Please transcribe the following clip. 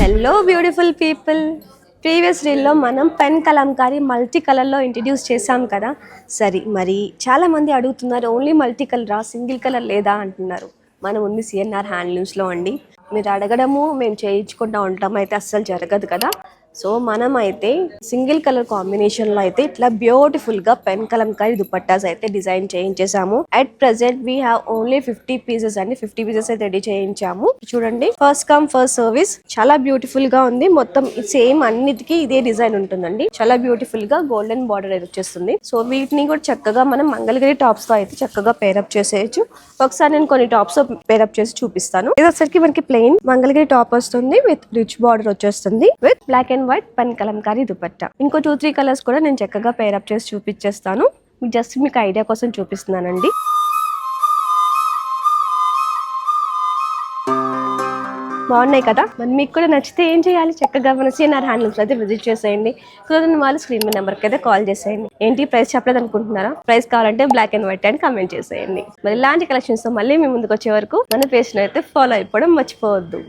Hello beautiful people, previous రీల్లో మనం pen Kalamkari multi కలర్లో introduce చేసాం కదా. మరి చాలామంది అడుగుతున్నారు, ఓన్లీ మల్టీ కలరా, సింగిల్ కలర్ లేదా అంటున్నారు. మనం ఉంది సిఎన్ఆర్ హ్యాండ్లూమ్స్లో అండి. మీరు అడగడము మేము చేయించుకుంటూ ఉంటాం అయితే అస్సలు జరగదు కదా. సో మనం అయితే సింగిల్ కలర్ కాంబినేషన్లో అయితే ఇట్లా బ్యూటిఫుల్గా పెన్ కలంకారీ దుపట్టాస్ అయితే డిజైన్ చేయించేసాము. At present we have only 50 pieces అండి. 50 పీసెస్ అయితే రెడీ చేయించాము. చూడండి, ఫస్ట్ కమ్ ఫస్ట్ సర్వీస్. చాలా బ్యూటిఫుల్ గా ఉంది. మొత్తం సేమ్ అన్నిటికీ ఇదే డిజైన్ ఉంటుందండి. చాలా బ్యూటిఫుల్ గా గోల్డెన్ బార్డర్ అయితే వచ్చేస్తుంది. సో వీటిని కూడా చక్కగా మనం మంగళగిరి టాప్స్ తో అయితే చక్కగా పేరప్ చేసేయచ్చు. ఒకసారి నేను కొన్ని టాప్స్ పేరప్ చేసి చూపిస్తాను. ఇదొసరికి మనకి ప్లెయిన్ మంగళగిరి టాప్ వస్తుంది విత్ రిచ్ బార్డర్ వచ్చేస్తుంది with black and white pen kalamkari dupatta. ఇంకో 2-3 కలర్స్ కూడా నేను చక్కగా పేరప్ చేసి చూపించేస్తాను. జస్ట్ మీకు ఐడియా కోసం చూపిస్తున్నానండి. బాగున్నాయి కదా. మరి మీకు కూడా నచ్చితే ఏం చేయాలి, చక్కగా మన సిఎన్ఆర్ హ్యాండ్లూమ్స్ అయితే విజిట్ చేసేయండి. కుదరని వాళ్ళు స్క్రీన్ నెంబర్కి అయితే కాల్ చేసేయండి. ఏంటి ప్రైస్ చెప్పలేదు అనుకుంటున్నారా? ప్రైస్ కావాలంటే బ్లాక్ అండ్ వైట్ అని కామెంట్ చేసేయండి. మరి ఇలాంటి కలెక్షన్స్ తో మళ్ళీ మీ ముందుకు వచ్చే వరకు మన పేజ్ అయితే ఫాలో అయిపోవడం మర్చిపోవద్దు.